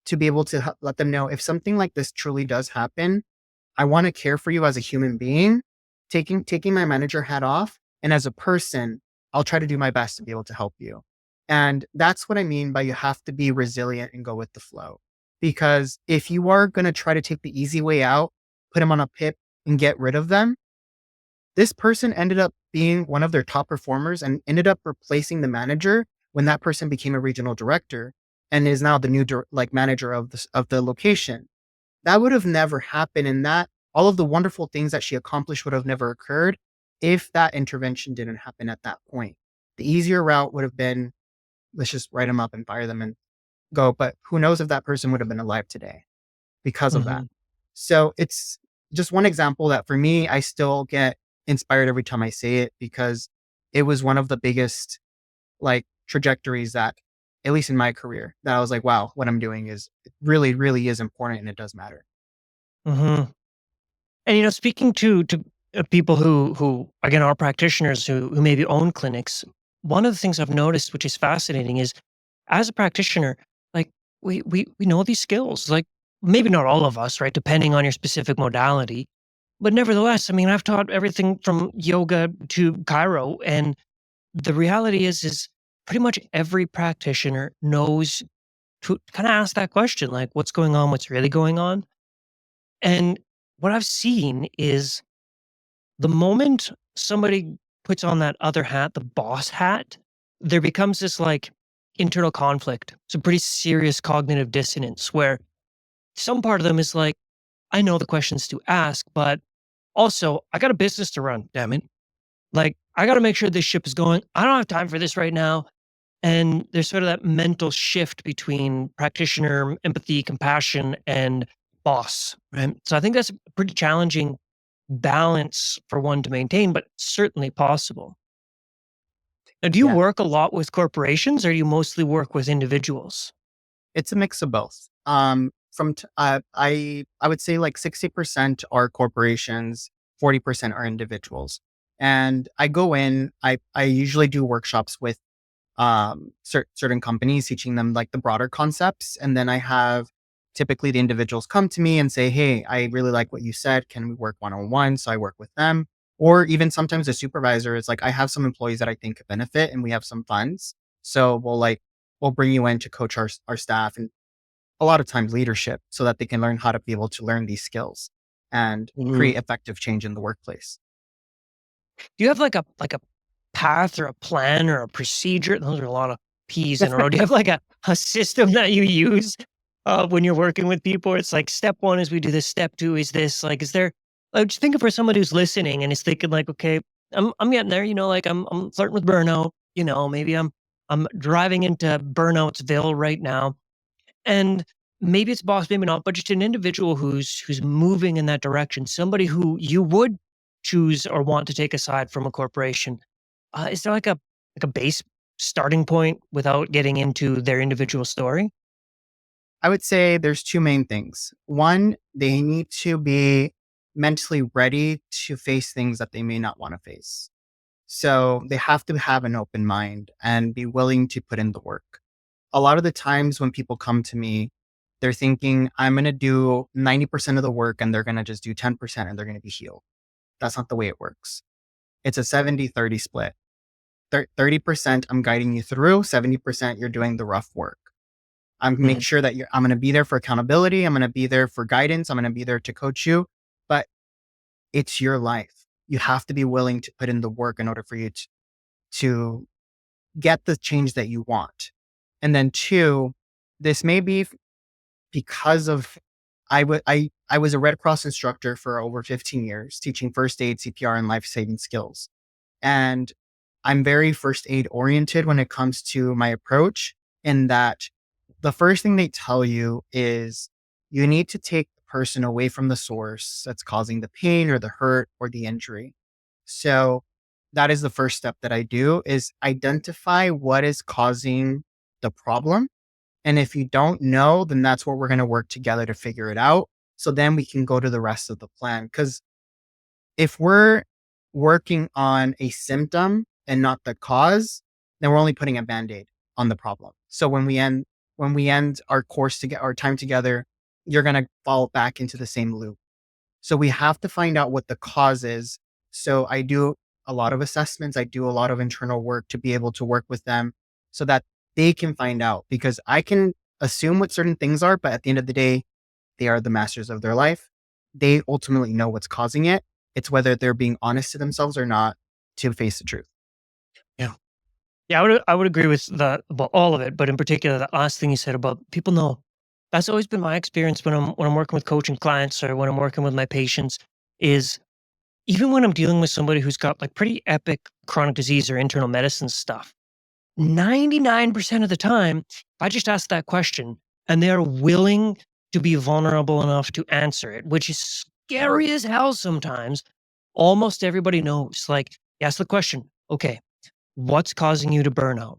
to be able to let them know if something like this truly does happen, I want to care for you as a human being, taking my manager hat off. And as a person, I'll try to do my best to be able to help you. And that's what I mean by you have to be resilient and go with the flow. Because if you are going to try to take the easy way out, put them on a pip and get rid of them, this person ended up being one of their top performers and ended up replacing the manager when that person became a regional director and is now the new manager of the location. That would have never happened, and that all of the wonderful things that she accomplished would have never occurred if that intervention didn't happen at that point. The easier route would have been, let's just write them up and fire them and go. But who knows if that person would have been alive today because of that. Mhm. So it's just one example that for me, I still get inspired every time I say it because it was one of the biggest trajectories that, at least in my career, that I was like, wow, what I'm doing is it really, really is important and it does matter. Mhm. And speaking to people who again are practitioners who maybe own clinics, one of the things I've noticed, which is fascinating, is as a practitioner, like we know these skills, like maybe not all of us, right, depending on your specific modality, but nevertheless, I mean, I've taught everything from yoga to chiro, and the reality is pretty much every practitioner knows to kind of ask that question, like, what's going on, what's really going on, and what I've seen is the moment somebody puts on that other hat, the boss hat, there becomes this like internal conflict. It's a pretty serious cognitive dissonance where some part of them is like, I know the questions to ask, but also I got a business to run, damn it. Like, I got to make sure this ship is going. I don't have time for this right now. And there's sort of that mental shift between practitioner, empathy, compassion, and boss, right? So I think that's a pretty challenging balance for one to maintain, but certainly possible. Now, do you Yeah. work a lot with corporations or do you mostly work with individuals? It's a mix of both. I would say like 60% are corporations, 40% are individuals. And I go in, I usually do workshops with certain companies, teaching them like the broader concepts. And then I have typically the individuals come to me and say, hey, I really like what you said. Can we work one on one? So I work with them. Or even sometimes the supervisor is like, I have some employees that I think could benefit and we have some funds. So we'll bring you in to coach our staff and a lot of times leadership so that they can learn how to be able to learn these skills and Mhm. create effective change in the workplace. Do you have like a path or a plan or a procedure? Those are a lot of P's in a row. Do you have like a system that you use when you're working with people? It's like step one is we do this, step two is this. Like, is there like just thinking for somebody who's listening and is thinking like, okay, I'm getting there, like I'm flirting with burnout, maybe I'm driving into Burnoutsville right now. And maybe it's boss, maybe not, but just an individual who's moving in that direction, somebody who you would choose or want to take aside from a corporation. Is there like a base starting point without getting into their individual story? I would say there's two main things. One, they need to be mentally ready to face things that they may not want to face. So they have to have an open mind and be willing to put in the work. A lot of the times when people come to me, they're thinking, I'm going to do 90% of the work and they're going to just do 10% and they're going to be healed. That's not the way it works. It's a 70-30 split. 30% I'm guiding you through, 70% you're doing the rough work. I'm make Mhm. sure that I'm going to be there for accountability. I'm going to be there for guidance. I'm going to be there to coach you, but it's your life. You have to be willing to put in the work in order for you to get the change that you want. And then two, this may be because of I was a Red Cross instructor for over 15 years, teaching first aid, CPR, and life saving skills. And I'm very first aid oriented when it comes to my approach, in that the first thing they tell you is you need to take the person away from the source that's causing the pain or the hurt or the injury. So that is the first step that I do, is identify what is causing the problem. And if you don't know, then that's where we're going to work together to figure it out. So then we can go to the rest of the plan. Because if we're working on a symptom and not the cause, then we're only putting a band-aid on the problem. So when we end our course to get our time together, you're going to fall back into the same loop. So we have to find out what the cause is. So I do a lot of assessments. I do a lot of internal work to be able to work with them so that they can find out, because I can assume what certain things are, but at the end of the day, they are the masters of their life. They ultimately know what's causing it. It's whether they're being honest to themselves or not to face the truth. Yeah. Yeah, I would agree with about all of it, but in particular, that last thing you said about people know. That's always been my experience when I'm working with coaching clients or when I'm working with my patients is even when I'm dealing with somebody who's got like pretty epic chronic disease or internal medicine stuff, 99% of the time, if I just ask that question and they're willing to be vulnerable enough to answer it, which is scary as hell sometimes, almost everybody knows. Like, you ask the question, okay, what's causing you to burn out?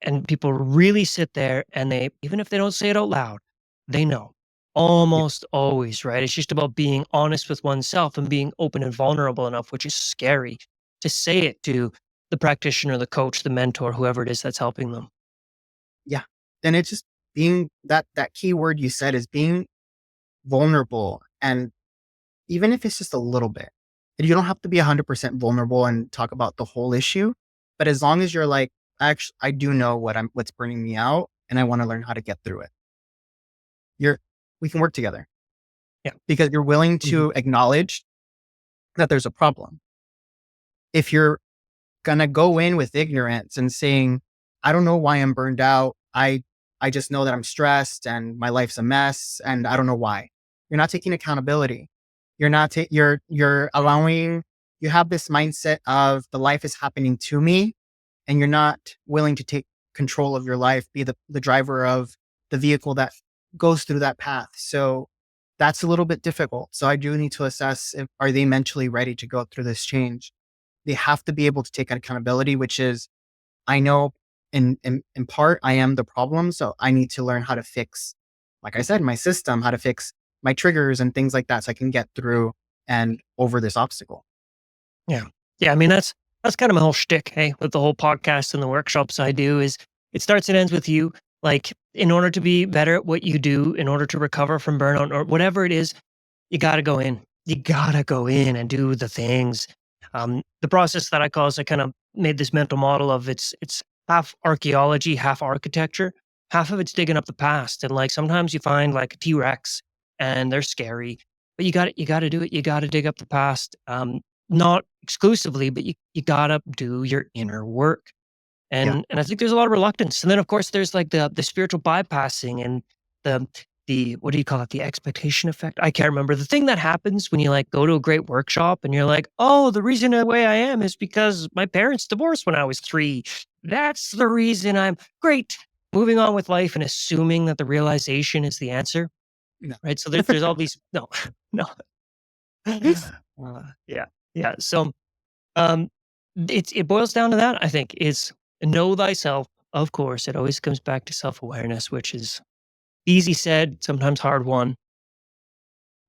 And people really sit there and they, even if they don't say it out loud, they know Yeah. almost always, right? It's just about being honest with oneself and being open and vulnerable enough, which is scary to say it to the practitioner, the coach, the mentor, whoever it is that's helping them. Yeah. And it's just being that key word you said is being vulnerable. And even if it's just a little bit, and you don't have to be 100% vulnerable and talk about the whole issue. But as long as you're like, actually, I do know what's burning me out and I want to learn how to get through it. You're, we can work together Yeah. because you're willing Mhm. to acknowledge that there's a problem. If you're gonna go in with ignorance and saying, I don't know why I'm burned out. I just know that I'm stressed and my life's a mess and I don't know why. You're not taking accountability. You're not you're allowing you have this mindset of the life is happening to me, and you're not willing to take control of your life, be the driver of the vehicle that goes through that path. So that's a little bit difficult. So I do need to assess, if are they mentally ready to go through this change. They have to be able to take accountability, which is, I know in part I am the problem. So I need to learn how to fix, like I said, my system, how to fix my triggers and things like that so I can get through and over this obstacle. Yeah. Yeah, I mean, that's kind of my whole shtick, hey, with the whole podcast and the workshops I do is it starts and ends with you. Like, in order to be better at what you do, in order to recover from burnout or whatever it is, you gotta go in. You gotta go in and do the things. The process that I call is I kind of made this mental model of it's half archaeology, half architecture. Half of it's digging up the past. And like sometimes you find like a T-Rex and they're scary, but you gotta do it. You gotta dig up the past. Not exclusively, but you gotta do your inner work. Yeah. And I think there's a lot of reluctance. And then of course there's like the spiritual bypassing and the what do you call it? The expectation effect. I can't remember. The thing that happens when you like go to a great workshop and you're like, oh, the reason the way I am is because my parents divorced when I was 3. That's the reason I'm great. Moving on with life and assuming that the realization is the answer. No. Right. So there's all these no, no. Yeah. Yeah. So um it boils down to that, I think, is know thyself. Of course, it always comes back to self-awareness, which is easy said, sometimes hard won.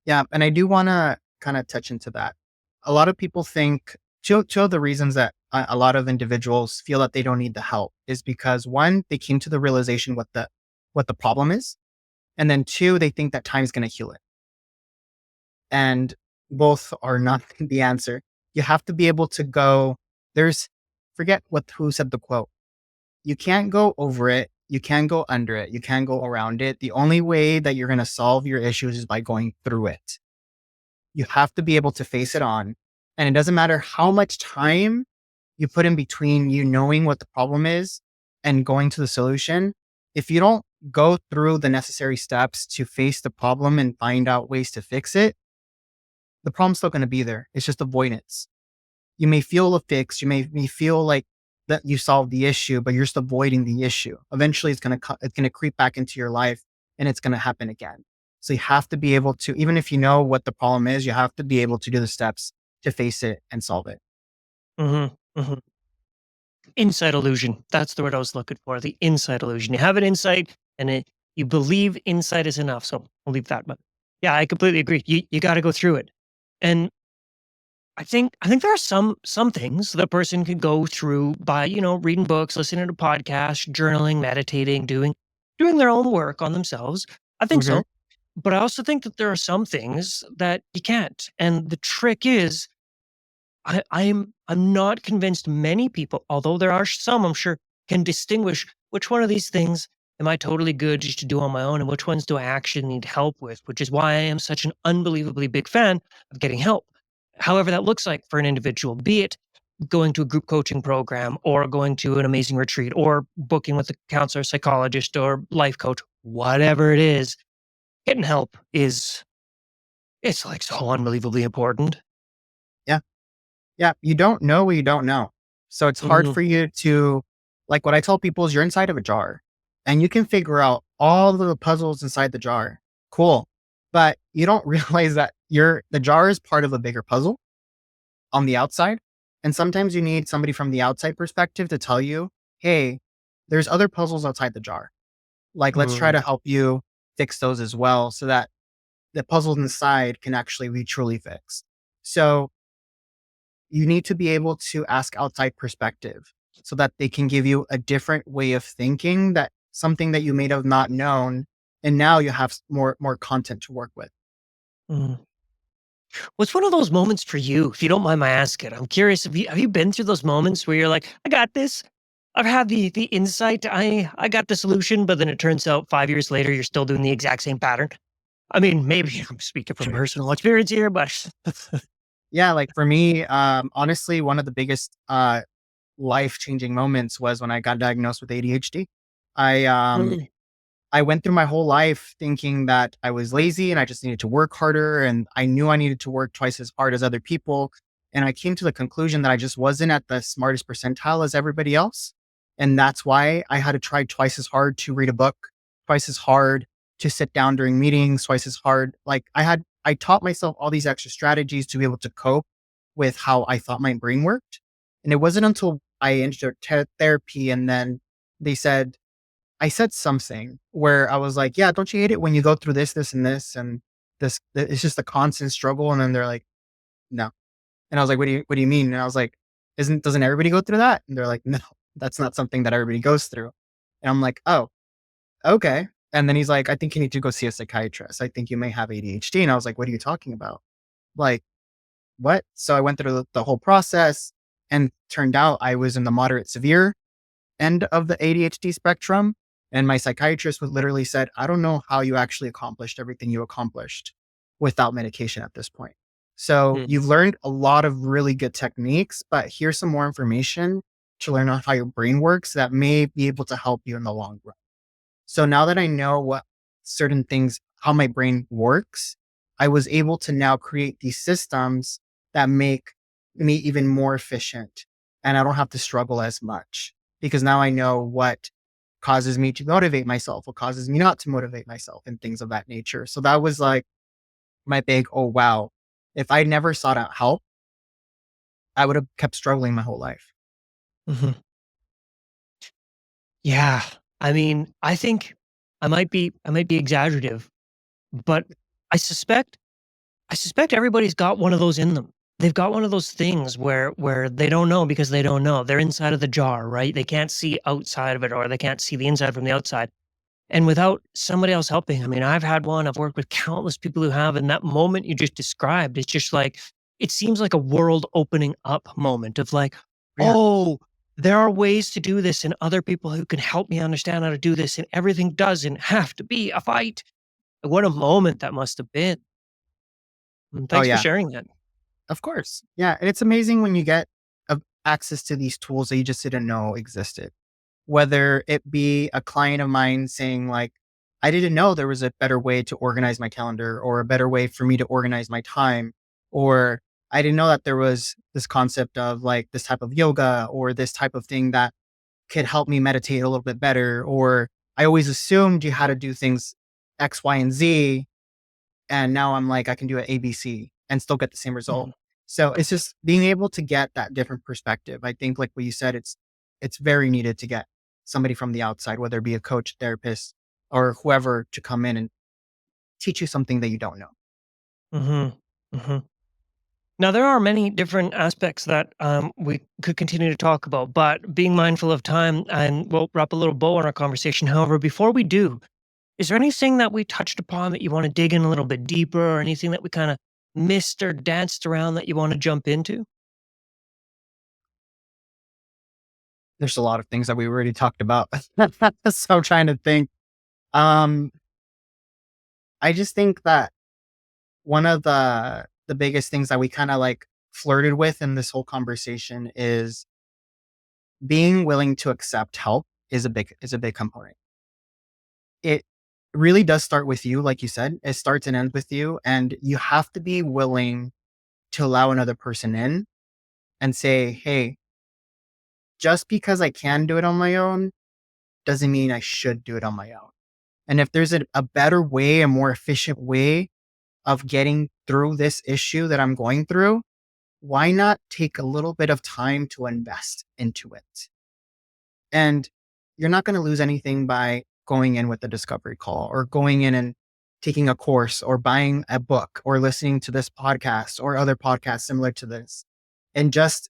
Yeah, and I do want to kind of touch into that. A lot of people think two of the reasons that a lot of individuals feel that they don't need the help is because one, they came to the realization what the problem is, and then two, they think that time is going to heal it. And both are not the answer. You have to be able to go. There's forget what who said the quote. You can't go over it. You can't go under it. You can't go around it. The only way that you're going to solve your issues is by going through it. You have to be able to face it on. And it doesn't matter how much time you put in between you knowing what the problem is and going to the solution. If you don't go through the necessary steps to face the problem and find out ways to fix it, the problem's still going to be there. It's just avoidance. You may feel a fix. You may feel like that you solved the issue, but you're just avoiding the issue. Eventually it's going to creep back into your life and it's going to happen again. So you have to be able to, even if you know what the problem is, you have to be able to do the steps to face it and solve it. Hmm. Hmm. Insight illusion. That's the word I was looking for. The insight illusion. You have an insight and you believe insight is enough. So I'll leave that. But yeah, I completely agree. You got to go through it. And I think there are some things that a person can go through by, reading books, listening to podcasts, journaling, meditating, doing their own work on themselves. I think Hmm. so. But I also think that there are some things that you can't. And the trick is I'm not convinced many people, although there are some I'm sure, can distinguish which one of these things am I totally good just to do on my own and which ones do I actually need help with, which is why I am such an unbelievably big fan of getting help. However, that looks like for an individual, be it going to a group coaching program or going to an amazing retreat or booking with a counselor, psychologist, or life coach, whatever it is, getting help is it's like so unbelievably important. Yeah. Yeah. You don't know what you don't know. So it's hard Mhm. for you to, like what I tell people is you're inside of a jar and you can figure out all the puzzles inside the jar. Cool. But you don't realize that the jar is part of a bigger puzzle on the outside. And sometimes you need somebody from the outside perspective to tell you, hey, there's other puzzles outside the jar. Like, let's try Mm. to help you fix those as well so that the puzzles inside can actually be truly fixed. So you need to be able to ask outside perspective so that they can give you a different way of thinking, that something that you may have not known. And now you have more content to work with. Mm. What's one of those moments for you, if you don't mind my asking? I'm curious, have you been through those moments where you're like, "I got this. I've had the insight. I got the solution," but then it turns out 5 years later, you're still doing the exact same pattern? I mean, maybe I'm speaking from personal experience here, but Yeah, like for me, honestly, one of the biggest life changing moments was when I got diagnosed with ADHD. I um Mm, I went through my whole life thinking that I was lazy and I just needed to work harder, and I knew I needed to work twice as hard as other people. And I came to the conclusion that I just wasn't at the smartest percentile as everybody else. And that's why I had to try twice as hard to read a book, twice as hard to sit down during meetings, twice as hard. Like I taught myself all these extra strategies to be able to cope with how I thought my brain worked. And it wasn't until I entered therapy and then they said, I said something where I was like, "Yeah, don't you hate it when you go through this, and this, and this? It's just a constant struggle." And then they're like, "No," and I was like, what do you mean?" And I was like, doesn't everybody go through that?" And they're like, "No, that's not something that everybody goes through." And I'm like, "Oh, okay." And then he's like, "I think you need to go see a psychiatrist. I think you may have ADHD." And I was like, "What are you talking about? Like, what?" So I went through the whole process, and turned out I was in the moderate severe end of the ADHD spectrum. And my psychiatrist would literally said, "I don't know how you actually accomplished everything you accomplished without medication at this point. So mm, you've learned a lot of really good techniques, but here's some more information to learn on how your brain works that may be able to help you in the long run." So now that I know what certain things, how my brain works, I was able to now create these systems that make me even more efficient. And I don't have to struggle as much because now I know what causes me to motivate myself, what causes me not to motivate myself, and things of that nature. So that was like my big, oh, wow. If I never sought out help, I would have kept struggling my whole life. Mhm. Yeah. I mean, I think I might be exaggerative, but I suspect I suspect everybody's got one of those in them. They've got one of those things where they don't know because they don't know. They're inside of the jar, right? They can't see outside of it, or they can't see the inside from the outside. And without somebody else helping, I mean, I've had one, I've worked with countless people who have, and that moment you just described, it's just like, it seems like a world opening up moment of like, Yeah. oh, there are ways to do this and other people who can help me understand how to do this. And everything doesn't have to be a fight. What a moment that must have been. And Oh thanks for yeah. sharing that. Of course. Yeah. And it's amazing when you get access to these tools that you just didn't know existed. Whether it be a client of mine saying like, I didn't know there was a better way to organize my calendar or a better way for me to organize my time. Or I didn't know that there was this concept of like this type of yoga or this type of thing that could help me meditate a little bit better. Or I always assumed you had to do things X, Y, and Z. And now I'm like, I can do it ABC and still get the same result. Mhm, So it's just being able to get that different perspective. I think like what you said, it's very needed to get somebody from the outside, whether it be a coach, therapist, or whoever to come in and teach you something that you don't know. mhm, mhm. Now, there are many different aspects that we could continue to talk about, but being mindful of time, and we'll wrap a little bow on our conversation. However, before we do, is there anything that we touched upon that you want to dig in a little bit deeper, or anything that we kind of missed or danced around that you want to jump into? There's a lot of things that we already talked about. So I'm trying to think. Um, I just think that one of the biggest things that we kind of like flirted with in this whole conversation is being willing to accept help is a big component. It really does start with you, like you said. It starts and ends with you, and you have to be willing to allow another person in and say, "Hey, just because I can do it on my own doesn't mean I should do it on my own." And if there's a better way, a more efficient way of getting through this issue that I'm going through, why not take a little bit of time to invest into it? And you're not going to lose anything by going in with a discovery call or going in and taking a course or buying a book or listening to this podcast or other podcasts similar to this and just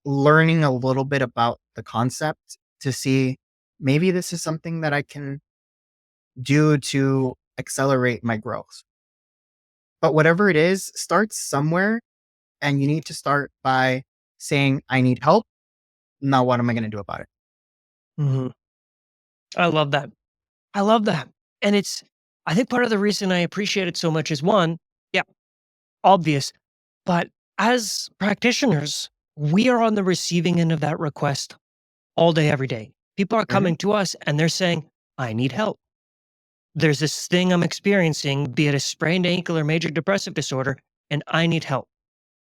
learning a little bit about the concept to see maybe this is something that I can do to accelerate my growth. But whatever it is, start somewhere and you need to start by saying, I need help. Now, what am I going to do about it? Mhm. I love that. I love that. And I think part of the reason I appreciate it so much is one, yeah, obvious, but as practitioners, we are on the receiving end of that request all day, every day. People are Mhm. coming to us and they're saying, I need help. There's this thing I'm experiencing, be it a sprained ankle or major depressive disorder, and I need help.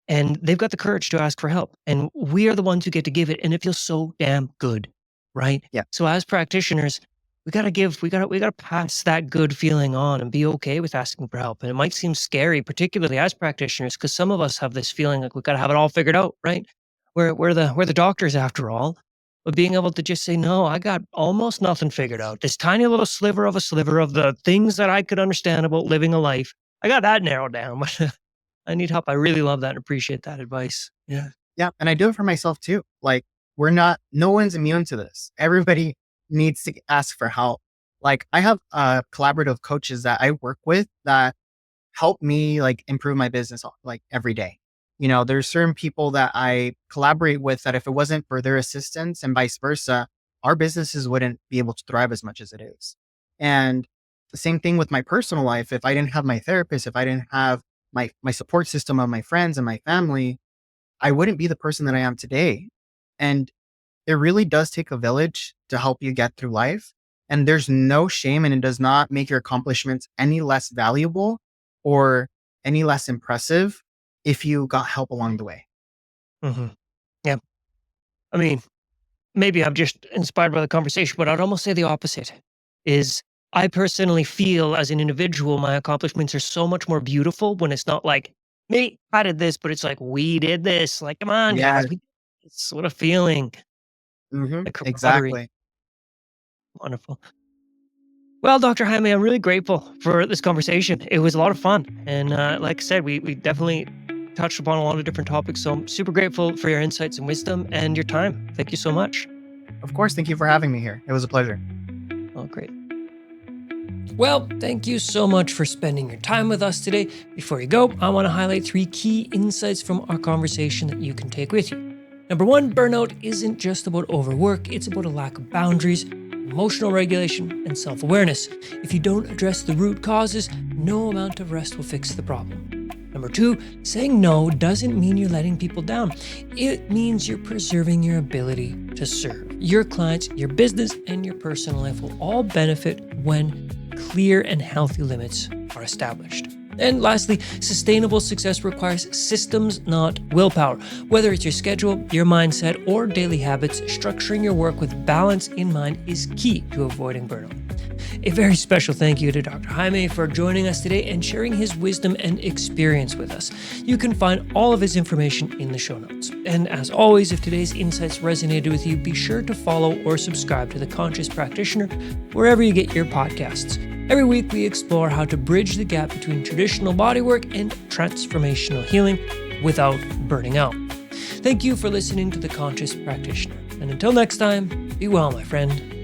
And they've got the courage to ask for help. And we are the ones who get to give it. And it feels so damn good. Right. Yeah. So as practitioners, we gotta pass that good feeling on and be okay with asking for help. And it might seem scary, particularly as practitioners, because some of us have this feeling like we've got to have it all figured out, right? We're the doctors after all. But being able to just say, no, I got almost nothing figured out. This tiny little sliver of the things that I could understand about living a life. I got that narrowed down. But I need help. I really love that and appreciate that advice. Yeah. Yeah. And I do it for myself too. Like, no one's immune to this. Everybody needs to ask for help. Like, I have collaborative coaches that I work with that help me like improve my business like every day. There's certain people that I collaborate with that if it wasn't for their assistance and vice versa, our businesses wouldn't be able to thrive as much as it is. And the same thing with my personal life. If I didn't have my therapist, if I didn't have my support system of my friends and my family, I wouldn't be the person that I am today. And it really does take a village to help you get through life. And there's no shame, and it does not make your accomplishments any less valuable or any less impressive if you got help along the way. Hmm. Yeah. I mean, maybe I'm just inspired by the conversation, but I'd almost say the opposite is I personally feel as an individual, my accomplishments are so much more beautiful when it's not like Me, I did this, but it's like, we did this. Like, come on, Yeah. guys. It's what a feeling. The camaraderie. Exactly. Wonderful. Well, Dr. Jaime, I'm really grateful for this conversation. It was a lot of fun. And like I said, we definitely touched upon a lot of different topics. So I'm super grateful for your insights and wisdom and your time. Thank you so much. Of course. Thank you for having me here. It was a pleasure. Oh, great. Well, thank you so much for spending your time with us today. Before you go, I want to highlight 3 key insights from our conversation that you can take with you. Number 1, burnout isn't just about overwork, it's about a lack of boundaries, emotional regulation, and self-awareness. If you don't address the root causes, no amount of rest will fix the problem. Number 2, saying no doesn't mean you're letting people down. It means you're preserving your ability to serve. Your clients, your business, and your personal life will all benefit when clear and healthy limits are established. And lastly, sustainable success requires systems, not willpower. Whether it's your schedule, your mindset, or daily habits, structuring your work with balance in mind is key to avoiding burnout. A very special thank you to Dr. Jaime for joining us today and sharing his wisdom and experience with us. You can find all of his information in the show notes. And as always, if today's insights resonated with you, be sure to follow or subscribe to The Conscious Practitioner wherever you get your podcasts. Every week, we explore how to bridge the gap between traditional bodywork and transformational healing without burning out. Thank you for listening to The Conscious Practitioner. And until next time, be well, my friend.